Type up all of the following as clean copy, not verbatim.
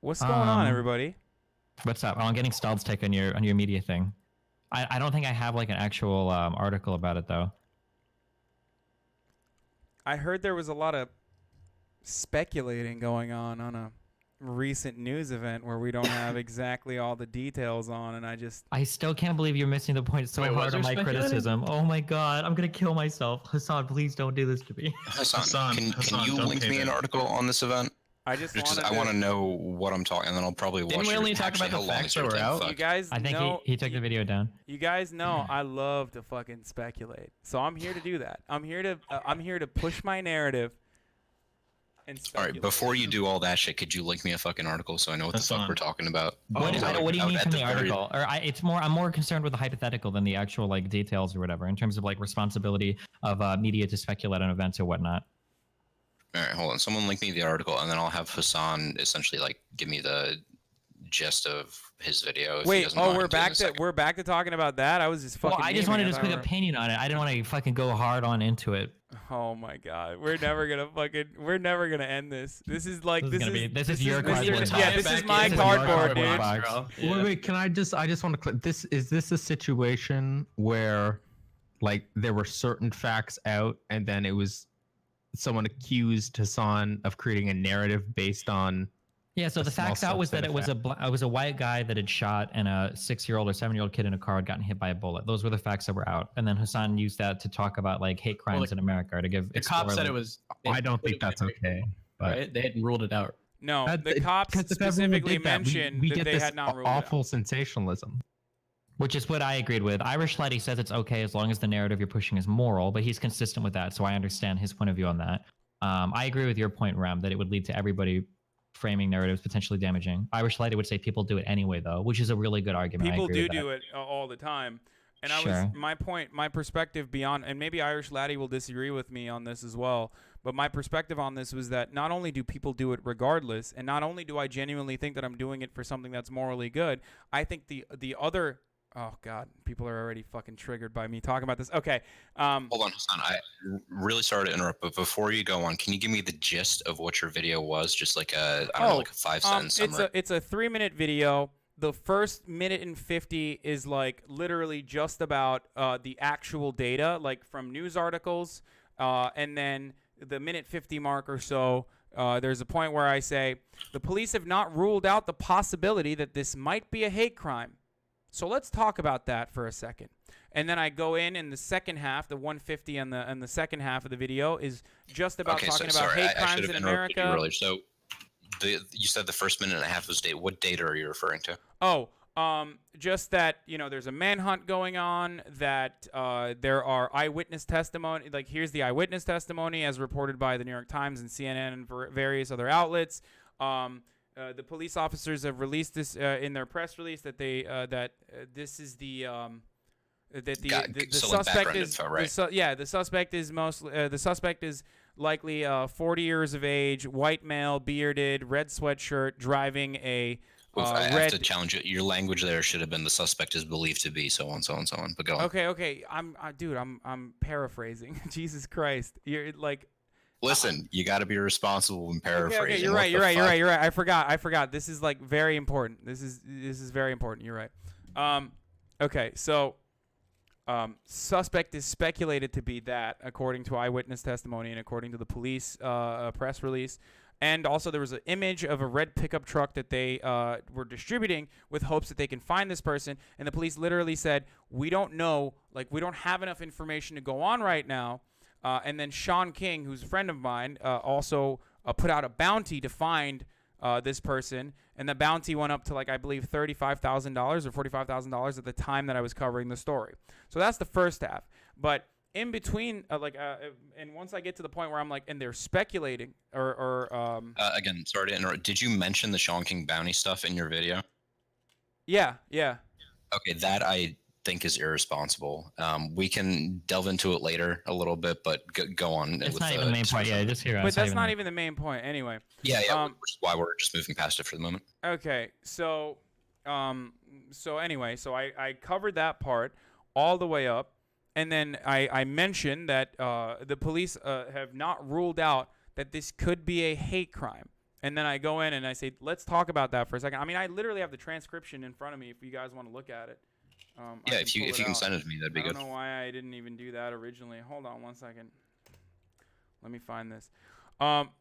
What's going on, Um, everybody? what's up? Oh, I'm getting Stald's take on your media thing. I don't think I have like an actual article about it though. I heard there was a lot of speculating going on a recent news event where we don't have exactly all the details on, and I just I still can't believe you're missing the point so Wait, was hard there on my speculating? criticism. Oh my god, I'm gonna kill myself. Hassan, please don't do this to me. Hassan, can you don't link hate me an it. article on this event? I just Just 'cause wanted I to. want to know what I'm talking, and then I'll probably watch Didn't we it. only talk Actually, about the how long facts is that your were thing? out? Fuck. You guys I think know he took the video down. You guys know I love to fucking speculate, so I'm here to do that. I'm here to push my narrative. And All speculate. right, before you do all that shit, could you link me a fucking article so I know what the fuck we're talking about? What do you need At from the very- article? I'm more concerned with the hypothetical than the actual like details or whatever in terms of like responsibility of media to speculate on events or whatnot. All right, hold on. Someone link me the article, and then I'll have Hassan essentially like give me the gist of his video. If he Wait, doesn't mind we're in a back to second. we're back to talking about that. I was just fucking. Well, I just naming wanted it. his I quick don't opinion on it. I didn't want to fucking go hard on into it. Oh my god, we're never gonna end this. This is like This is your Mr. cardboard Yeah, box. this is Back my in. cardboard, dude. box. Wait, can I just want to is this a situation where like there were certain facts out and then it was someone accused Hassan of creating a narrative based on Yeah, so a the small facts out was subset that of it was a white guy that had shot and a 6-year-old or 7-year-old kid in a car had gotten hit by a bullet. Those were the facts that were out. And then Hassan used that to talk about like hate crimes in America to give The cops said it was. I don't think that's okay. But Right? They hadn't ruled it out. No, That- the cops because if everyone specifically did that, mentioned we that get they this had not ruled it out. awful sensationalism. which is what I agreed with. Irish Lighty says it's okay as long as the narrative you're pushing is moral, but he's consistent with that, so I understand his point of view on that. I agree with your point, Ram, that it would lead to everybody framing narratives potentially damaging. Irish Lighty would say people do it anyway, though, which is a really good argument. People I agree do with that. do it all the time. And Sure. my perspective beyond, and maybe Irish Laddie will disagree with me on this as well, but my perspective on this was that not only do people do it regardless, and not only do I genuinely think that I'm doing it for something that's morally good, I think the other, oh God, people are already fucking triggered by me talking about this. Okay. Hold on, Hassan. I'm really sorry to interrupt, but before you go on, can you give me the gist of what your video was? Just like a, I don't know, like a 5-sentence summary. It's a 3-minute video. The first minute and 50 is like literally just about the actual data, like from news articles, and then the minute 50 mark or so, there's a point where I say the police have not ruled out the possibility that this might be a hate crime. So let's talk about that for a second. And then I go in the second half, the 150 and the second half of the video is just about talking about hate I crimes should have in interrupted you America. earlier. So you said the first minute and a half was data. What data are you referring to? Oh, just that, there's a manhunt going on, that there are eyewitness testimony. Like, here's the eyewitness testimony as reported by the New York Times and CNN and various other outlets. The police officers have released this in their press release that they this is the the so like suspect background is info, right? the suspect is the suspect is likely 40 years of age, white male, bearded, red sweatshirt, driving a I have red. to challenge it. Your language there should have been the suspect is believed to be so on, so on, so on. But go on. Okay. I'm paraphrasing. Jesus Christ, you're like. Listen, you got to be responsible when paraphrasing. Okay, you're right. You're right. I forgot. This is like very important. This is very important. You're right. Okay, so suspect is speculated to be that, according to eyewitness testimony and according to the police press release. And also there was an image of a red pickup truck that they were distributing with hopes that they can find this person. And the police literally said, we don't know, like we don't have enough information to go on right now. And then Sean King, who's a friend of mine, also put out a bounty to find this person. And the bounty went up to, like, I believe $35,000 or $45,000 at the time that I was covering the story. So that's the first half. But in between, and once I get to the point where I'm like, and they're speculating Again, sorry to interrupt. Did you mention the Sean King bounty stuff in your video? Yeah. Okay, that I think is irresponsible. We can delve into it later a little bit, but go on. It's not even the main point. Yeah, just hear us. But that's not even the main point anyway. Yeah, which is why we're just moving past it for the moment. Okay, so anyway, I covered that part all the way up, and then I mentioned that the police have not ruled out that this could be a hate crime. And then I go in and I say, let's talk about that for a second. I mean, I literally have the transcription in front of me if you guys want to look at it. Yeah, if you can send it to me, that'd be good. I don't know why I didn't even do that originally. Hold on one second. Let me find this.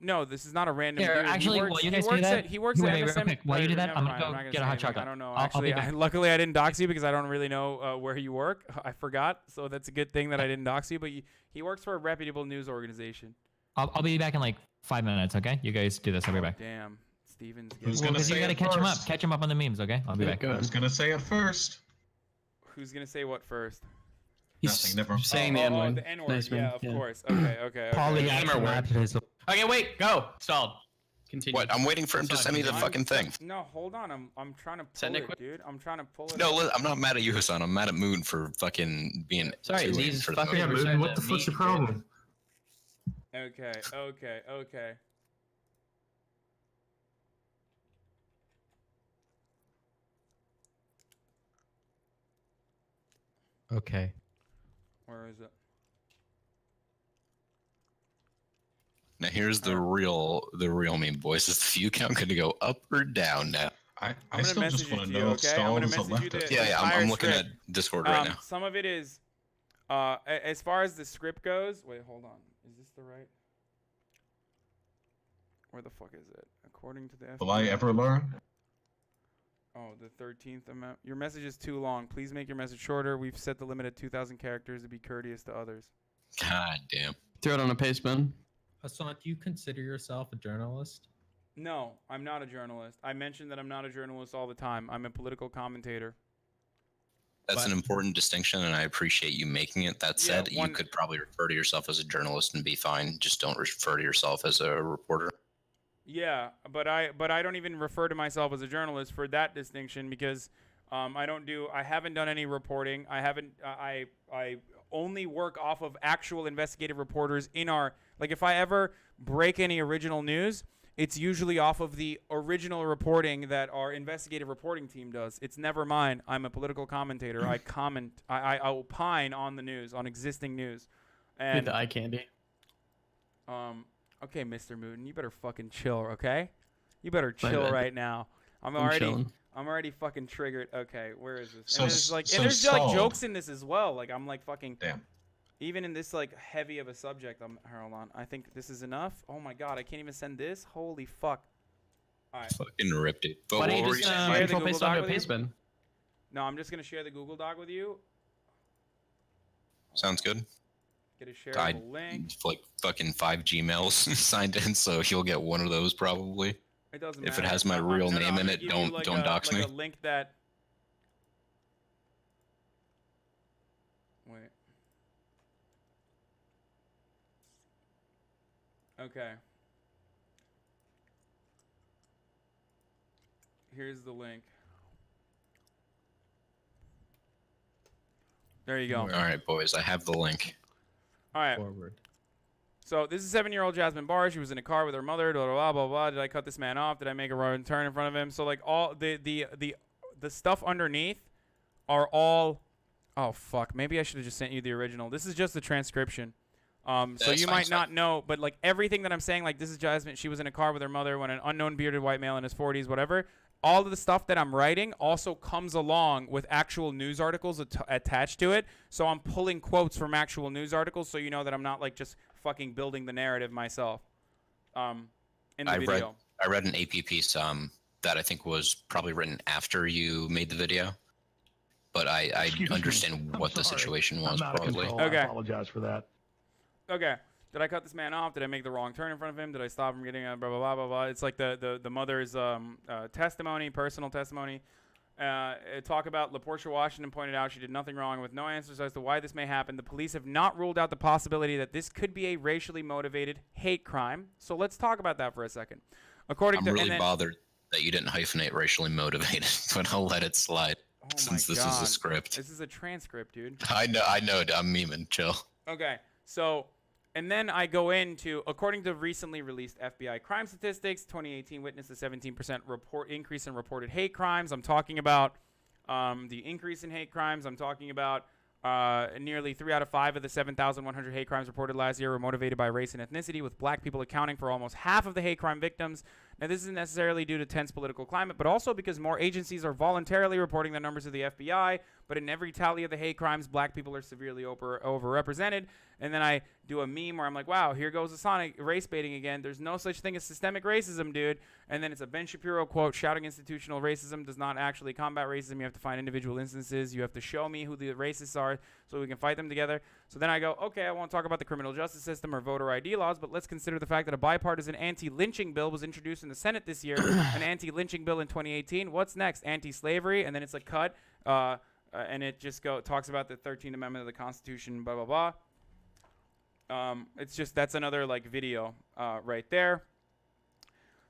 No, this is not a random dude. Actually, while you guys do that, he works at MSM. While you do that, I'm never gonna mind, go get a hot chocolate. I don't know. I'll Actually, be back. luckily I didn't dox you because I don't really know where you work. I forgot, so that's a good thing that I didn't dox you. But he works for a reputable news organization. I'll be back in like 5 minutes. Okay, you guys do this. I'll be back. Damn, Steven's. Who's gonna say you gotta it catch him up. first? Catch him up on the memes. Okay, I'll be back. Who's gonna say it first? Who's gonna say what first? Nothing. Never. saying the N-word. The N-word. Nice, man. Yeah, of course. Okay. Okay, wait, go. Stalled. Continue. What? I'm waiting for him to send me the fucking thing. No, hold on. I'm trying to pull Send it it, quick. dude. I'm trying to pull it. No, I'm not mad at you, Hassan. I'm mad at Moon for fucking being Sorry, too these in for fuckers the are movie. trying What to the fuck's your meet problem? Okay. Okay. Where is it? Now here's the real meme, boys. Is the view count going to go up or down now? I gonna still message just it want to to you, know if okay? I'm gonna Stalled is a message you leftist. the- Yeah, entire I'm looking at script. Discord right now. Some of it is, as far as the script goes. Wait, hold on. Is this the right? Where the fuck is it? According to the Will I ever learn? Oh, the 13th amount. Your message is too long. Please make your message shorter. We've set the limit at 2,000 characters to be courteous to others. God damn. Throw it on a paste bin. Hassan, do you consider yourself a journalist? No, I'm not a journalist. I mentioned that I'm not a journalist all the time. I'm a political commentator. That's an important distinction, and I appreciate you making it. That Yeah, said, you could probably refer to yourself as a journalist and be fine. Just don't refer to yourself as a reporter. Yeah, but I don't even refer to myself as a journalist for that distinction because I haven't done any reporting. I only work off of actual investigative reporters in our, like, if I ever break any original news, it's usually off of the original reporting that our investigative reporting team does. It's never mine. I'm a political commentator. I comment. I opine on the news, on existing news. Get And the eye candy. okay, Mr. Mooten, you better fucking chill, okay? You better My chill bad. right now. I'm chilling. already fucking triggered. Okay, where is this? So And there's like, so and there's like Stalled. jokes in this as well. Like I'm like fucking. Damn. Even in this like heavy of a subject, hold on. I think this is enough. Oh my god, I can't even send this. Holy fuck. All right. Fucking ripped it. But Why what don't were you you just saying? Share the control Google paste Doc onto a with you? paste bin? No, I'm just gonna share the Google Doc with you. Sounds good. Get a I shareable link. like fucking 5 Gmails signed in, so he'll get one of those probably. It doesn't if it matter. has my I'm- real no, name I'm in gonna it, give you don't dox like me. a link that. Wait. Okay. Here's the link. There you go. All right, boys, I have the link. All right. Forward. So this is 7-year-old Jasmine Barr. She was in a car with her mother. Blah, blah blah blah blah. Did I cut this man off? Did I make a wrong turn in front of him? So like all the stuff underneath are all. Oh fuck. Maybe I should have just sent you the original. This is just the transcription. So That's you fine, might it's not know, but like everything that I'm saying, like this is Jasmine. She was in a car with her mother when an unknown bearded white male in his 40s, whatever. All of the stuff that I'm writing also comes along with actual news articles attached to it. So I'm pulling quotes from actual news articles, so you know that I'm not like just fucking building the narrative myself. In the video. I read an AP piece that I think was probably written after you made the video, but I Excuse me. understand I'm what the sorry. situation I'm was out of probably. control. Okay. I apologize for that. Okay. Did I cut this man off? Did I make the wrong turn in front of him? Did I stop him getting blah blah blah blah blah? It's like the mother's testimony, personal testimony. Talk about LaPortia Washington pointed out she did nothing wrong with no answers as to why this may happen. The police have not ruled out the possibility that this could be a racially motivated hate crime. So let's talk about that for a second. According I'm to really bothered that you didn't hyphenate racially motivated, but I'll let it slide since this is a script. This is a transcript, dude. I know. I'm memeing. Chill. Okay, so, and then I go into, according to recently released FBI crime statistics, 2018 witnessed a 17% increase in reported hate crimes. I'm talking about the increase in hate crimes. I'm talking about nearly 3 out of 5 of the 7,100 hate crimes reported last year were motivated by race and ethnicity, with black people accounting for almost half of the hate crime victims. Now, this isn't necessarily due to tense political climate, but also because more agencies are voluntarily reporting their numbers to the FBI, but in every tally of the hate crimes, black people are severely overrepresented. And then I do a meme where I'm like, wow, here goes the Sonic race baiting again. There's no such thing as systemic racism, dude. And then it's a Ben Shapiro quote, shouting institutional racism does not actually combat racism. You have to find individual instances. You have to show me who the racists are so we can fight them together. So then I go, okay, I won't talk about the criminal justice system or voter ID laws, but let's consider the fact that a bipartisan anti-lynching bill was introduced in the Senate this year, an anti-lynching bill in 2018. What's next? Anti-slavery, and then it's a cut, and it just talks about the 13th Amendment of the Constitution, blah, blah, blah. It's just, that's another like video right there.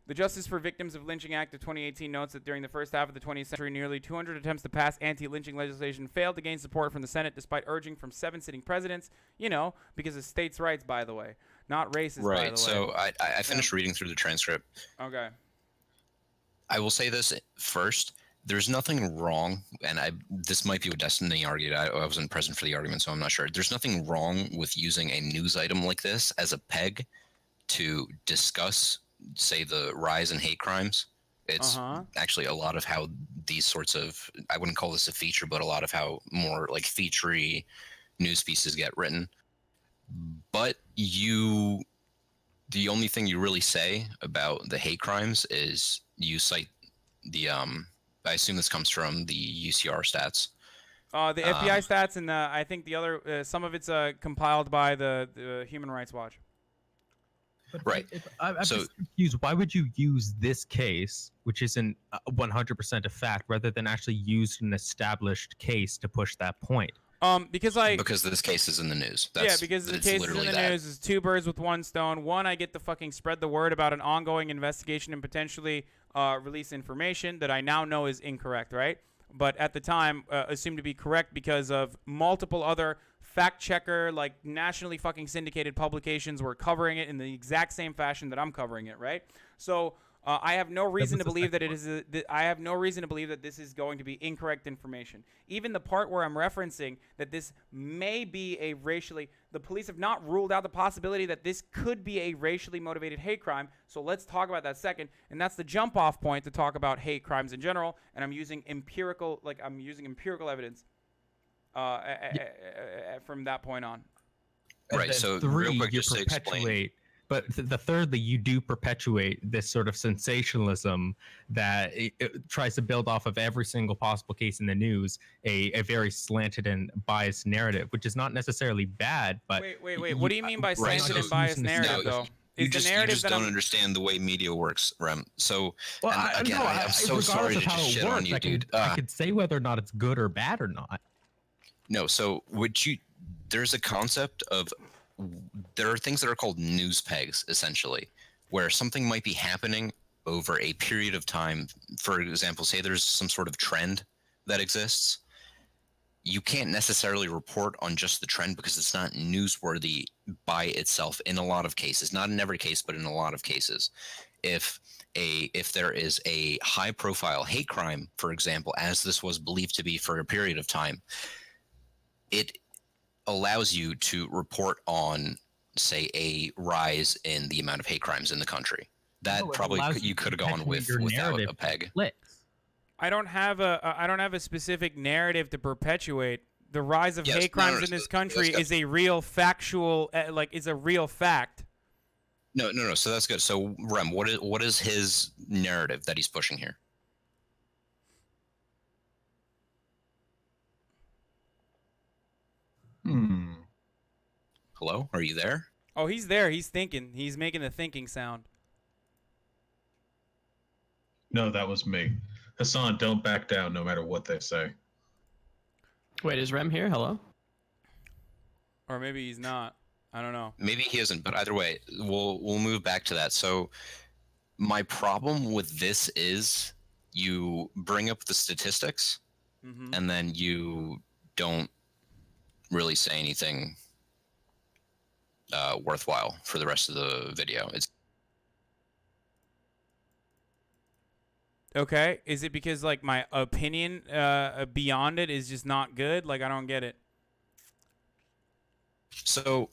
The Justice for Victims of Lynching Act of 2018 notes that during the first half of the 20th century, nearly 200 attempts to pass anti-lynching legislation failed to gain support from the Senate despite urging from 7 sitting presidents, you know, because of states' rights, by the way, not racist, by the way. Right, so I finished reading through the transcript. Okay. I will say this first. There's nothing wrong, and this might be what Destiny argued. I wasn't present for the argument, so I'm not sure. There's nothing wrong with using a news item like this as a peg to discuss, say, the rise in hate crimes. It's actually a lot of how these sorts of, I wouldn't call this a feature, but a lot of how more like feature-y news pieces get written. But the only thing you really say about the hate crimes is you cite the I assume this comes from the UCR stats. The FBI stats, and I think the other, some of it's compiled by the Human Rights Watch. But right. I'm just confused. Why would you use this case, which isn't 100% a fact, rather than actually use an established case to push that point? Because this case is in the news. Because the case is in the news is 2 birds with 1 stone. One, I get to fucking spread the word about an ongoing investigation and potentially release information that I now know is incorrect, right? But at the time, assumed to be correct because of multiple other fact checker, like nationally fucking syndicated publications were covering it in the exact same fashion that I'm covering it, right? So I have no reason to believe that I have no reason to believe that this is going to be incorrect information. Even the part where I'm referencing that this may be a racially, the police have not ruled out the possibility that this could be a racially motivated hate crime. So let's talk about that second. And that's the jump off point to talk about hate crimes in general. And I'm using empirical evidence from that point on. Right. So 3, real quick, you just to explain. But the thirdly, you do perpetuate this sort of sensationalism that it tries to build off of every single possible case in the news, a very slanted and biased narrative, which is not necessarily bad. But wait. What do you mean by slanted and biased narrative, though? You just don't understand the way media works, Rem. So, I'm so sorry to just shit on you, dude. I could say whether or not it's good or bad or not. No, so there's a concept of, there are things that are called news pegs, essentially, where something might be happening over a period of time. For example, say there's some sort of trend that exists. You can't necessarily report on just the trend because it's not newsworthy by itself in a lot of cases. Not in every case, but in a lot of cases. If there is a high-profile hate crime, for example, as this was believed to be for a period of time, it allows you to report on, say, a rise in the amount of hate crimes in the country. That probably you could have gone without a peg. I don't have a specific narrative to perpetuate. The rise of hate crimes in this country is a real factual, is a real fact. No. So that's good. So Rem, what is his narrative that he's pushing here? Hello? Are you there? Oh, he's there. He's thinking. He's making the thinking sound. No, that was me. Hassan, don't back down no matter what they say. Wait, is Rem here? Hello? Or maybe he's not. I don't know. Maybe he isn't, but either way, we'll move back to that. So my problem with this is you bring up the statistics and then you don't really say anything worthwhile for the rest of the video. It's okay. Is it because like my opinion beyond it is just not good? Like I don't get it. So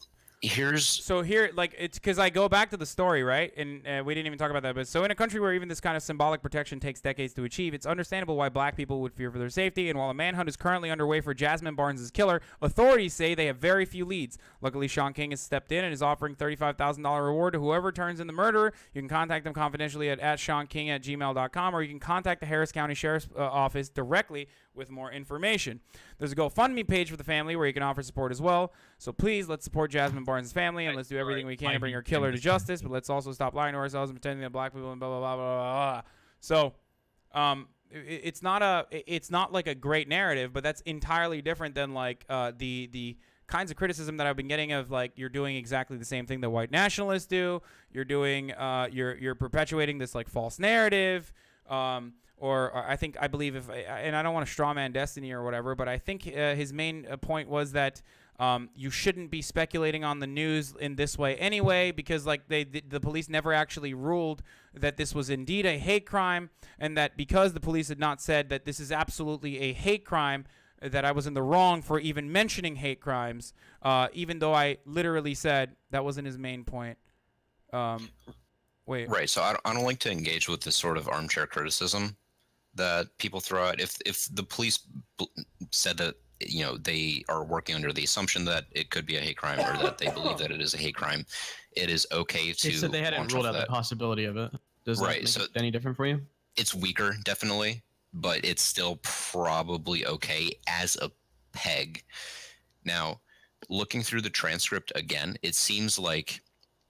here's So here, like, it's because I go back to the story, right? And we didn't even talk about that. But so in a country where even this kind of symbolic protection takes decades to achieve, it's understandable why black people would fear for their safety. And while a manhunt is currently underway for Jasmine Barnes' killer, authorities say they have very few leads. Luckily, Sean King has stepped in and is offering $35,000 reward to whoever turns in the murderer. You can contact them confidentially at seanking@gmail.com, or you can contact the Harris County Sheriff's Office directly with more information. There's a GoFundMe page for the family where you can offer support as well. So please, let's support Jasmine Barnes' family, and let's do everything we can to bring her killer to justice. But let's also stop lying to ourselves and pretending that black people and blah blah blah blah blah. So, it's not like a great narrative, but that's entirely different than like the kinds of criticism that I've been getting of like you're doing exactly the same thing that white nationalists do. You're doing you're perpetuating this like false narrative. Or I believe and I don't want to strawman Destiny or whatever, but I think his main point was that you shouldn't be speculating on the news in this way anyway, because like the police never actually ruled that this was indeed a hate crime, and that because the police had not said that this is absolutely a hate crime, that I was in the wrong for even mentioning hate crimes, even though I literally said that wasn't his main point. Wait. Right. So I don't like to engage with this sort of armchair criticism that people throw out. If the police said that, you know, they are working under the assumption that it could be a hate crime, or that they believe that it is a hate crime, it is okay to. They said they hadn't ruled out the possibility of it. Does that make it any different for you? It's weaker, definitely, but it's still probably okay as a peg. Now, looking through the transcript again, it seems like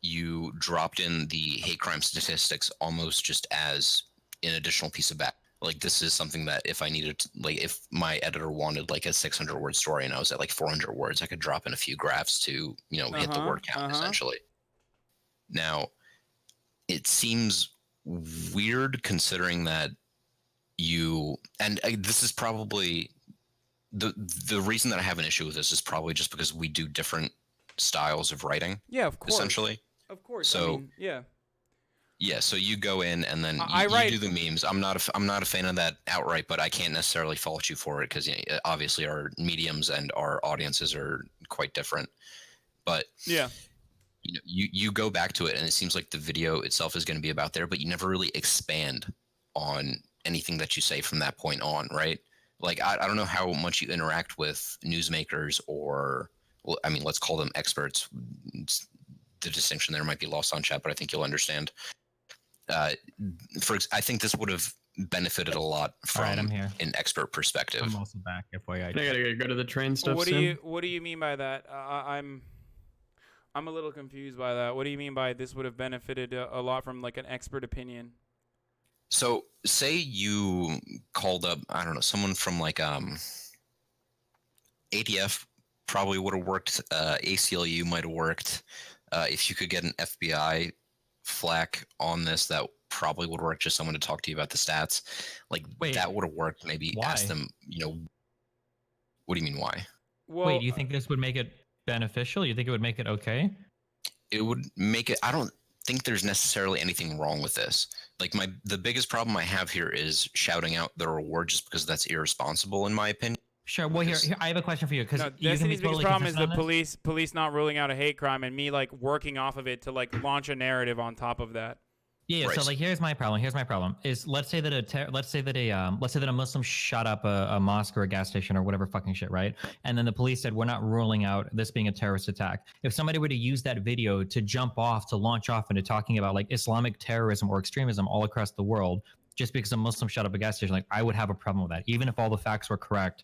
you dropped in the hate crime statistics almost just as an additional piece of back. Like, this is something that if I needed to, like, if my editor wanted like a 600 word story and I was at like 400 words, I could drop in a few graphs to, you know, hit the word count essentially. Now, it seems weird considering that this is probably the reason that I have an issue with this is probably just because we do different styles of writing. Yeah, of course. Essentially. Of course. So, I mean, yeah. Yeah, so you go in and then you do the memes. I'm not a fan of that outright, but I can't necessarily fault you for it because, you know, obviously our mediums and our audiences are quite different. But yeah, you know, you go back to it and it seems like the video itself is going to be about there, but you never really expand on anything that you say from that point on, right? Like I don't know how much you interact with newsmakers or, well, I mean, let's call them experts. The distinction there might be lost on chat, but I think you'll understand. I think this would have benefited a lot from an expert perspective. I'm also back. FYI. I gotta go to the train stuff. What do you mean by that? I'm a little confused by that. What do you mean by this would have benefited a lot from like an expert opinion? So say you called up, I don't know, someone from like ATF probably would have worked. ACLU might have worked. If you could get an FBI flack on this, that probably would work. Just someone to talk to you about the stats, like that would have worked. Maybe ask them, you know, what do you mean why? Well, wait, do you think this would make it beneficial? You think it would make it okay? It would make it. I don't think there's necessarily anything wrong with this. Like the biggest problem I have here is shouting out the reward just because that's irresponsible in my opinion. Sure. Well, here I have a question for you because Destiny's biggest problem is the police not ruling out a hate crime and me like working off of it to like launch a narrative on top of that. Yeah. Right. So like, here's my problem. Is let's say that a Muslim shot up a mosque or a gas station or whatever fucking shit, right? And then the police said we're not ruling out this being a terrorist attack. If somebody were to use that video to launch off into talking about like Islamic terrorism or extremism all across the world, just because a Muslim shot up a gas station, like I would have a problem with that, even if all the facts were correct.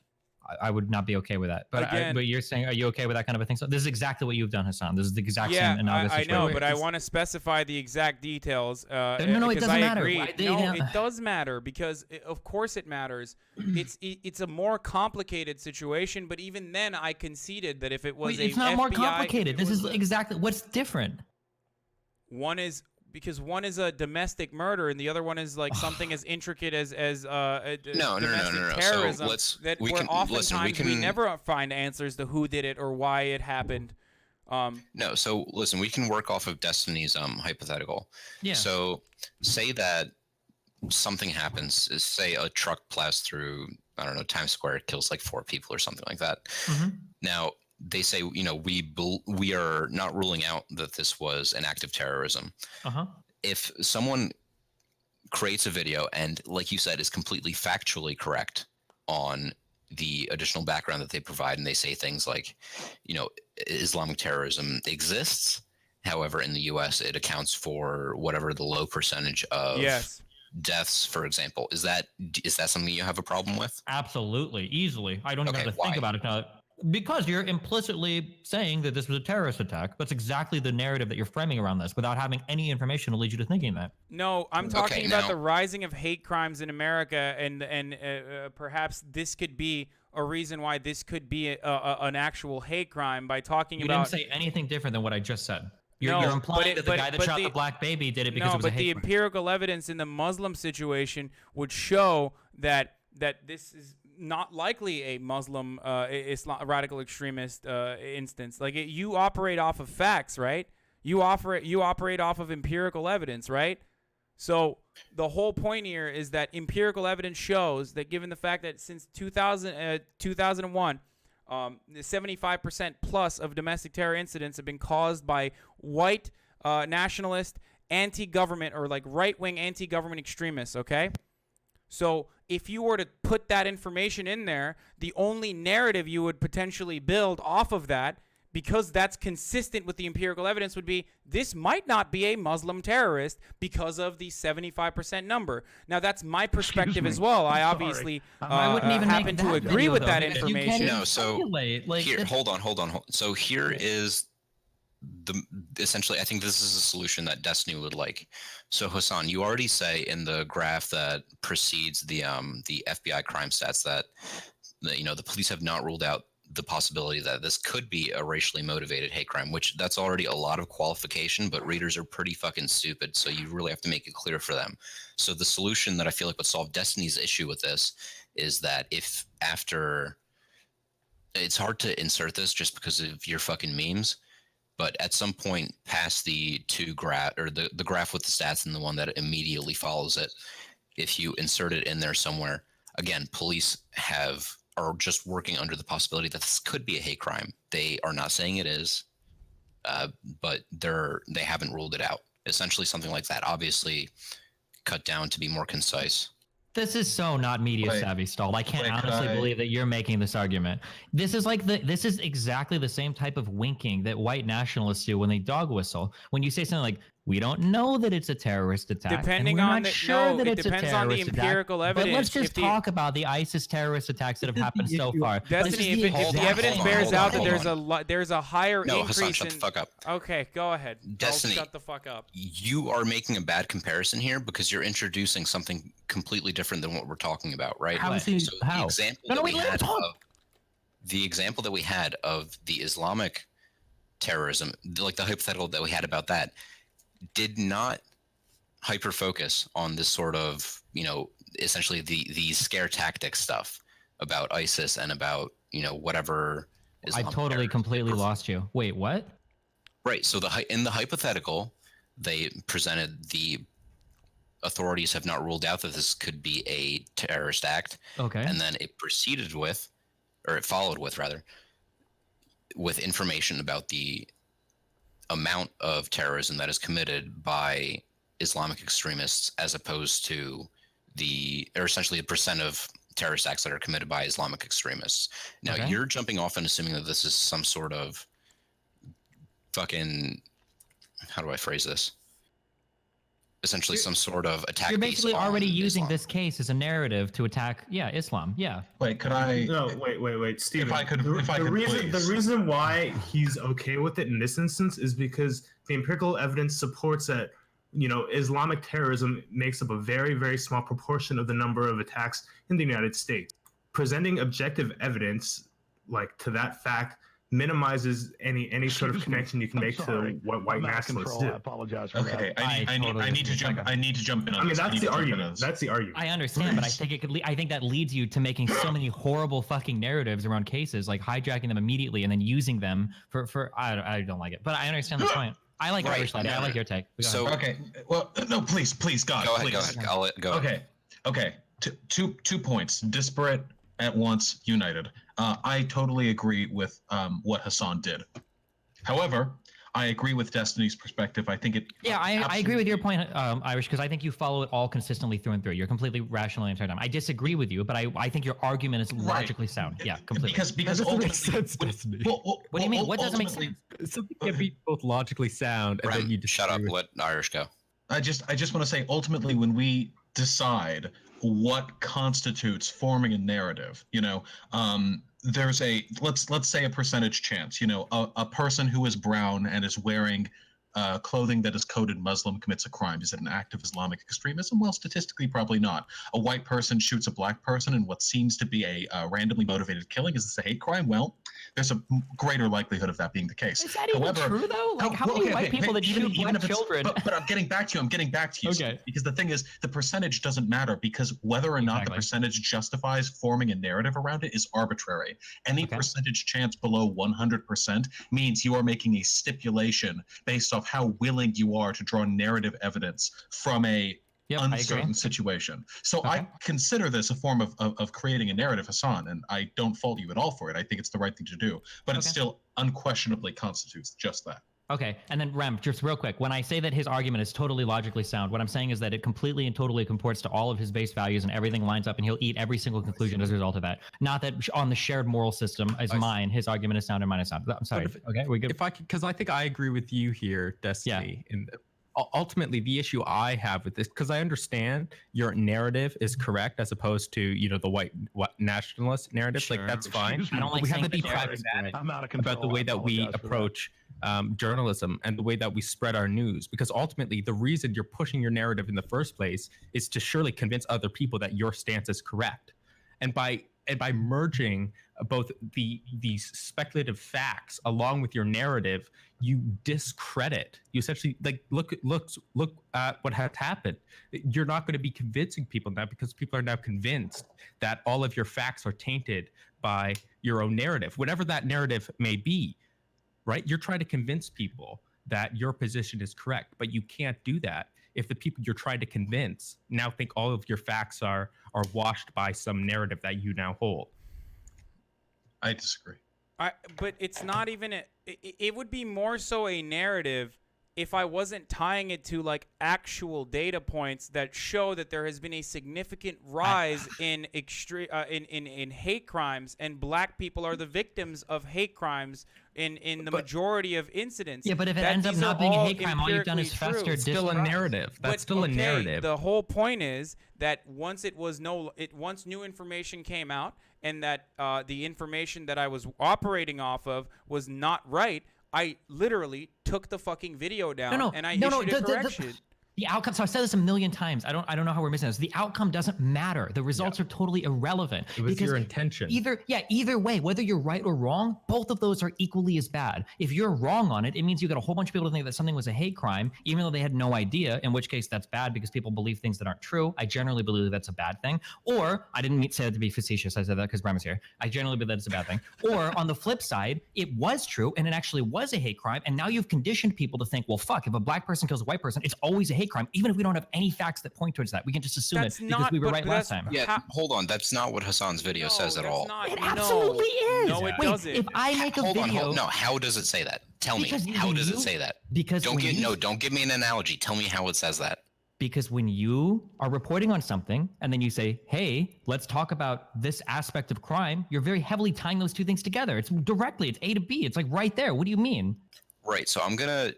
I would not be okay with that. But Again, but you're saying, are you okay with that kind of a thing? So this is exactly what you've done, Hassan. This is the exact same analogous situation. I know, but I want to specify the exact details. No, it doesn't matter. It does matter because, of course, it matters. It's a more complicated situation, but even then, I conceded that if it was it's not more complicated. This is exactly what's different. One is a domestic murder and the other one is like something as intricate as domestic terrorism. So we never find answers to who did it or why it happened. No, so listen, we can work off of Destiny's hypothetical. Yeah. So say that something happens, say a truck plows through, I don't know, Times Square, kills like 4 people or something like that. Mm-hmm. Now, they say, we are not ruling out that this was an act of terrorism. If someone creates a video and, like you said, is completely factually correct on the additional background that they provide, and they say things like, Islamic terrorism exists. However, in the U.S., it accounts for whatever the low percentage of deaths, for example. Is that something you have a problem with? Absolutely, easily. I don't even have to think about it now. Because you're implicitly saying that this was a terrorist attack. That's exactly the narrative that you're framing around this, without having any information to lead you to thinking that. No, I'm talking about the rising of hate crimes in America, and perhaps this could be a reason why this could be an actual hate crime by talking about. You didn't say anything different than what I just said. You're implying that the guy that shot the black baby did it because it was a hate crime. No, but the empirical evidence in the Muslim situation would show that this is not likely a Muslim radical extremist instance. Like you operate off of facts, right? You operate off of empirical evidence, right? So the whole point here is that empirical evidence shows that, given the fact that since 2001, 75% plus of domestic terror incidents have been caused by white nationalist, anti-government, or like right-wing anti-government extremists. Okay. So if you were to put that information in there, the only narrative you would potentially build off of that, because that's consistent with the empirical evidence, would be this might not be a Muslim terrorist because of the 75% number. Now, that's my perspective as well. I obviously I wouldn't even happen to agree with that information. No, so here, hold on. So here is essentially, I think this is a solution that Destiny would like. So Hassan, you already say in the graph that precedes the FBI crime stats that the police have not ruled out the possibility that this could be a racially motivated hate crime, which that's already a lot of qualification, but readers are pretty fucking stupid, so you really have to make it clear for them. So the solution that I feel like would solve Destiny's issue with this is that if after, it's hard to insert this just because of your fucking memes, but at some point past the two graph, or the graph with the stats and the one that immediately follows it, if you insert it in there somewhere, again, police are just working under the possibility that this could be a hate crime. They are not saying it is, but they haven't ruled it out. Essentially something like that. Obviously cut down to be more concise. This is so not media savvy, Stalled. I can't honestly believe that you're making this argument. This is exactly the same type of winking that white nationalists do when they dog whistle. When you say something like, "We don't know that it's a terrorist attack," depending and we're on not sure that it's a depends on the terrorist empirical attack, evidence. But let's just talk about the ISIS terrorist attacks that have happened so far. Destiny, if the evidence bears out that there's a higher increase Hassan, shut the fuck up. Okay, go ahead. Destiny, shut the fuck up. You are making a bad comparison here because you're introducing something completely different than what we're talking about, right? How? The example that we had of the Islamic terrorism, like the hypothetical that we had about that, did not hyper focus on this sort of, essentially the scare tactic stuff about ISIS and about, whatever. I totally completely lost you. Wait, what? Right. So in the hypothetical, they presented the authorities have not ruled out that this could be a terrorist act. Okay. And then it followed with information about the amount of terrorism that is committed by Islamic extremists, as opposed to essentially the percent of terrorist acts that are committed by Islamic extremists. Now, You're jumping off and assuming that this is some sort of fucking, how do I phrase this? Essentially some sort of attack. You're basically already using this case as a narrative to attack, Islam. Yeah. Wait, could I? No, wait, Steven. The reason why he's okay with it in this instance is because the empirical evidence supports that, Islamic terrorism makes up a very, very small proportion of the number of attacks in the United States. Presenting objective evidence, like, to that fact, minimizes any sort of connection you can make to what white nationalists do. I apologize for that. Okay, I need to jump in on this. That's the argument. That's the argument. I understand, but I think that leads you to making so many horrible fucking narratives around cases, like hijacking them immediately and then using them for I don't like it. But I understand the point. I like Irish Lady. I like your take. Okay. Well, no, please, God, go please. Ahead. I'll go. Okay. 2 points. Disparate at once united. I totally agree with what Hassan did. However, I agree with Destiny's perspective. I think it. Yeah, I agree with your point, Irish, because I think you follow it all consistently through and through. You're completely rational the entire time. I disagree with you, but I think your argument is logically sound. Yeah, completely. Because That doesn't make ultimately, sense, Destiny. What do you mean? What doesn't make ultimately- sense? Something can be both logically sound and then you Rem, shut up. disagree with- Let Irish go. I just want to say, ultimately, when we decide what constitutes forming a narrative, there's a let's say a percentage chance. A person who is brown and is wearing clothing that is coded Muslim commits a crime. Is it an act of Islamic extremism? Well, statistically, probably not. A white person shoots a black person in what seems to be a randomly motivated killing. Is this a hate crime? Well, there's a greater likelihood of that being the case. Is that even true though? Like, how many white people that shoot black if it's- children? But I'm getting back to you. Okay. Because the thing is, the percentage doesn't matter, because whether or not the Exactly. percentage justifies forming a narrative around it is arbitrary. Any Okay. percentage chance below 100% means you are making a stipulation based off how willing you are to draw narrative evidence from a Yep, I agree. uncertain situation. So Okay. I consider this a form of creating a narrative, Hassan, and I don't fault you at all for it. I think it's the right thing to do, but it Okay. still unquestionably constitutes just that. Okay, and then Rem, just real quick, when I say that his argument is totally logically sound, what I'm saying is that it completely and totally comports to all of his base values and everything lines up, and he'll eat every single conclusion as a result of that. Not that on the shared moral system as mine, his argument is sound and mine is sound. I'm sorry. Okay, we good? If I could, because I think I agree with you here, Destiny. Ultimately, the issue I have with this, because I understand your narrative is correct as opposed to the white nationalist narrative. Sure. Like that's fine. I don't But like we have saying to be the narrative. pragmatic I'm out of control. about the way I that we apologize for that. approach journalism and the way that we spread our news. Because ultimately, the reason you're pushing your narrative in the first place is to surely convince other people that your stance is correct. And by merging both these speculative facts along with your narrative, you discredit. You essentially look at what has happened. You're not going to be convincing people now because people are now convinced that all of your facts are tainted by your own narrative, whatever that narrative may be. Right? You're trying to convince people that your position is correct, but you can't do that if the people you're trying to convince now think all of your facts are washed by some narrative that you now hold. I disagree. But it's not even it would be more so a narrative if I wasn't tying it to like actual data points that show that there has been a significant rise in extreme in hate crimes, and black people are the victims of hate crimes in the majority of incidents. Yeah, but if it ends up these not are being a all hate crime, all you've done is empirically fester. true. It's still a narrative. That's But, still a okay, narrative. The whole point is that once once new information came out, and that the information that I was operating off of was not right, I literally took the fucking video down and I issued a correction. The outcome. So I said this a million times. I don't know how we're missing this. The outcome doesn't matter. The results are totally irrelevant. It was because your intention. Either way, whether you're right or wrong, both of those are equally as bad. If you're wrong on it, it means you got a whole bunch of people to think that something was a hate crime, even though they had no idea, in which case that's bad because people believe things that aren't true. I generally believe that's a bad thing. Or, I didn't say that to be facetious. I said that because Bram is here. I generally believe that it's a bad thing. Or, on the flip side, it was true and it actually was a hate crime. And now you've conditioned people to think, well, fuck, if a black person kills a white person, it's always a hate crime, even if we don't have any facts that point towards that. We can just assume That's it because not- we were but right last that's- time. Yeah, hold on. That's not what Hassan's video says at that's all. not- It no. absolutely is. No, it Wait, doesn't. if I make a Hold on, video, no. How does it say that? Tell me. Because How when does it you- say that? because Don't when give you- don't give me an analogy. Tell me how it says that. Because when you are reporting on something and then you say, hey, let's talk about this aspect of crime, you're very heavily tying those two things together. It's A to B. It's like right there. What do you mean? Right. So I'm gonna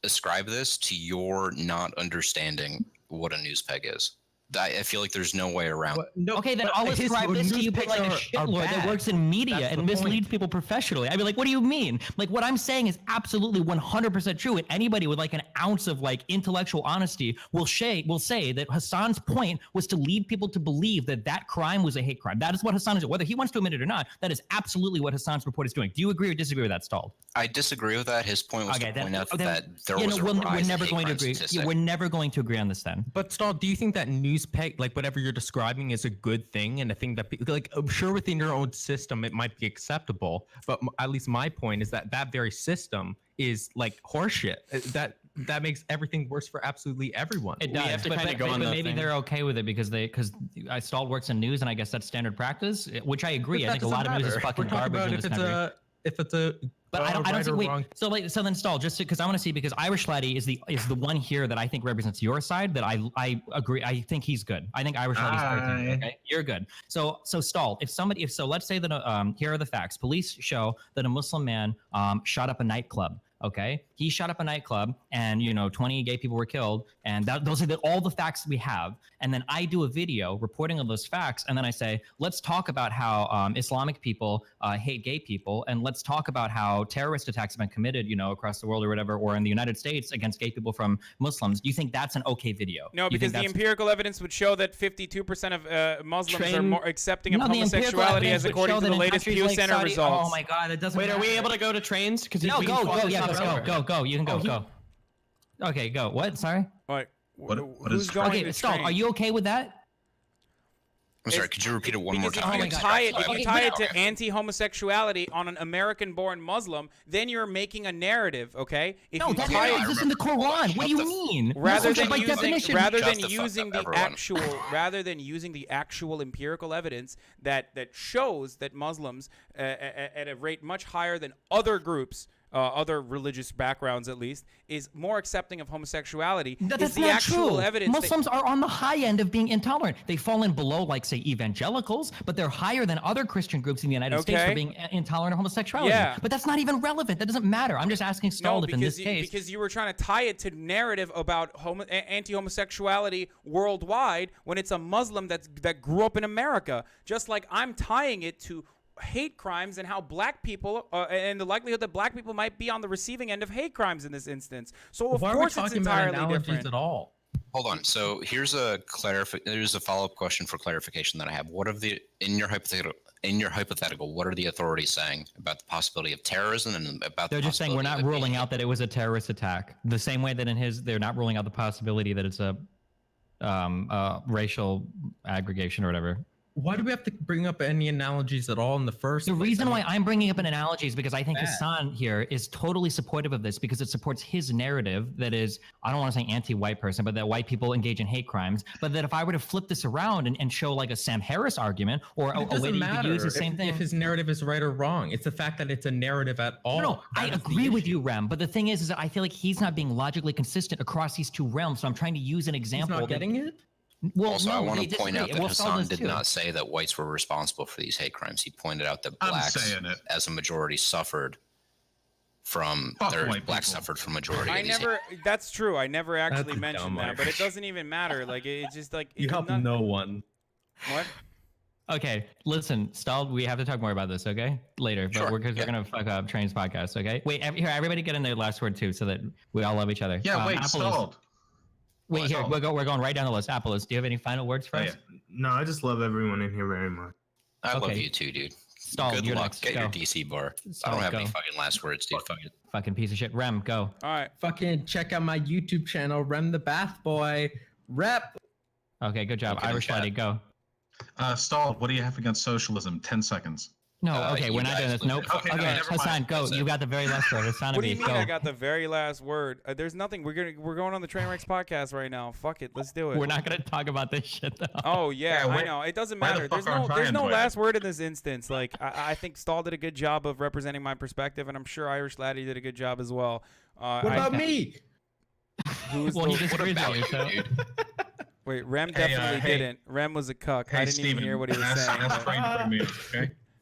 ascribe this to your not understanding what a news peg is. I feel like there's no way around. No, Okay, then but I'll his ascribe this to you news being like a pics are shitlord that bad. works in media That's and the misleads point. people professionally. I'd be like, what do you mean? Like, what I'm saying is absolutely 100% true, and anybody with like an ounce of like intellectual honesty will say that Hassan's point was to lead people to believe that that crime was a hate crime. That is what Hassan is. Whether he wants to admit it or not, that is absolutely what Hassan's report is doing. Do you agree or disagree with that, Stalled? I disagree with that. His point was to point out that there was a we're rise in never hate going to crime agree. statistic. Yeah, we're never going to agree on this then. But Stahl, do you think that news peg, like whatever you're describing, is a good thing and a thing that, like, I'm sure within your own system it might be acceptable, but at least my point is that that very system is like horseshit. That that makes everything worse for absolutely everyone. It We does, have to but, kinda but- go on but the maybe thing. they're okay with it because Stalled works in news, and I guess that's standard practice, which I agree. But I that think a lot of doesn't news is matter. fucking We're talking garbage about in this country. if it's a But I don't right see. or Wait, wrong. so then Stall, just because I want to see, because Irish Laddie is the one here that I think represents your side. That I agree. I think he's good. I think Irish Laddie's perfect. Aye. Okay, you're good. So Stall, if let's say that here are the facts. Police show that a Muslim man shot up a nightclub. Okay, he shot up a nightclub, and 20 gay people were killed, and those are all the facts we have. And then I do a video reporting on those facts, and then I say, let's talk about how Islamic people hate gay people, and let's talk about how terrorist attacks have been committed, across the world or whatever, or in the United States against gay people from Muslims. Do you think that's an okay video? No, You because think the that's- empirical evidence would show that 52% of Muslims are Train- more accepting of No, the empirical homosexuality evidence as would according show to that the in latest countries Pew like Center Saudi- results. Oh my God, it doesn't. Wait, are we matter. able to go to trains? Because No, go. Yeah, Let's go. You can go. Go. Okay, go. What? Sorry. All right, What who's is- going Okay, to Stall, train? are you okay with that? I'm sorry. It's- Could you repeat it one more Because time? if you tie it, if you Okay, tie it but- to anti-homosexuality on an American-born Muslim, then you're making a narrative, okay? If No, you that tie doesn't it exist in the Quran. What do you Shut the- mean? rather Muslims are than by using definition. rather Shut than the fuck using up, the everyone. actual empirical evidence that shows that Muslims at a rate much higher than other groups, other religious backgrounds at least, is more accepting of homosexuality. That's is the not actual true. evidence that- Muslims are on the high end of being intolerant. They've fallen below, like, say, evangelicals, but they're higher than other Christian groups in the United States Okay. for being intolerant of homosexuality. Yeah. But that's not even relevant. That doesn't matter. I'm just asking No, Stalled if in this because case. because you were trying to tie it to narrative about anti-homosexuality worldwide when it's a Muslim that grew up in America. Just like I'm tying it to hate crimes and how black people and the likelihood that black people might be on the receiving end of hate crimes in this instance. So of Why are we course it's talking about entirely analogies different. at all? Hold on. So here's a follow-up question for clarification that I have. What are in your hypothetical? What are the authorities saying about the possibility of terrorism and about? They're the just saying we're possibility not of it ruling being- out that it was a terrorist attack. The same way that they're not ruling out the possibility that it's a racial aggregation or whatever. Why do we have to bring up any analogies at all in the first The place? reason I why mean, I'm bringing up an analogy is because I think Bad. Hassan here is totally supportive of this because it supports his narrative that is, I don't want to say anti-white person, but that white people engage in hate crimes. But that if I were to flip this around and show like a Sam Harris argument or it a way doesn't that you could matter use the same thing. if his narrative is right or wrong. It's the fact that it's a narrative at all. No, I That is the agree with issue. you, Rem. But the thing is that I feel like he's not being logically consistent across these two realms. So I'm trying to use an He's example. not getting it. Well, Also, no, I want they to point out disagree. that Well, Saul Hassan does did too. not say that whites were responsible for these hate crimes. He pointed out that I'm blacks, saying it. as a majority, suffered from Fuck blacks white people. suffered from majority. I of these never. That's true. I never actually That's a mentioned dumb that, but it Irish. doesn't even matter. Like it's just like You it's help not- no one. What? Okay, listen, Stalled, we have to talk more about this, okay? Later, but Sure, we're yeah. gonna fuck up Train's podcast, okay? Wait, here, everybody get in their last word too, so that we all love each other. Yeah, wait, Apollos- stalled. Wait, here, Stalled. we're going right down the list. Apollos, do you have any final words for Oh, us? yeah. No, I just love everyone in here very much. I love Okay. you too, dude. Stalled, Good you're luck. next. Get Go. your DC bar. I Stalled, don't have any go. fucking last words, dude. Fuck it. Fucking piece of shit. Rem, go. All right. Fucking check out my YouTube channel, Rem the Bath Boy. Rep. Okay, good job. Okay, Irish chat. Lady, go. Stalled, what do you have against socialism? 10 seconds. No, you okay, we're not guys doing this. leave Nope. it. Okay, Okay, no, never mind. Hassan, go. That's it. You got the very last word. Hassan, What do you mean go. I got the very last word? There's nothing. We're going on the Trainwrecks podcast right now. Fuck it. Let's do it. We're not gonna talk about this shit though. Oh yeah, Yeah, I where- know. It doesn't why the matter. fuck There's aren't I no invited? last word in this instance. Like I think Stahl did a good job of representing my perspective, and I'm sure Irish Laddie did a good job as well. What about me? Who's Well, he the, disagrees with you, so. wait, Rem Hey, definitely hey. didn't. Rem was a cuck. I Hey, didn't even Steven, hear what he was ask saying. but- Train for me, okay?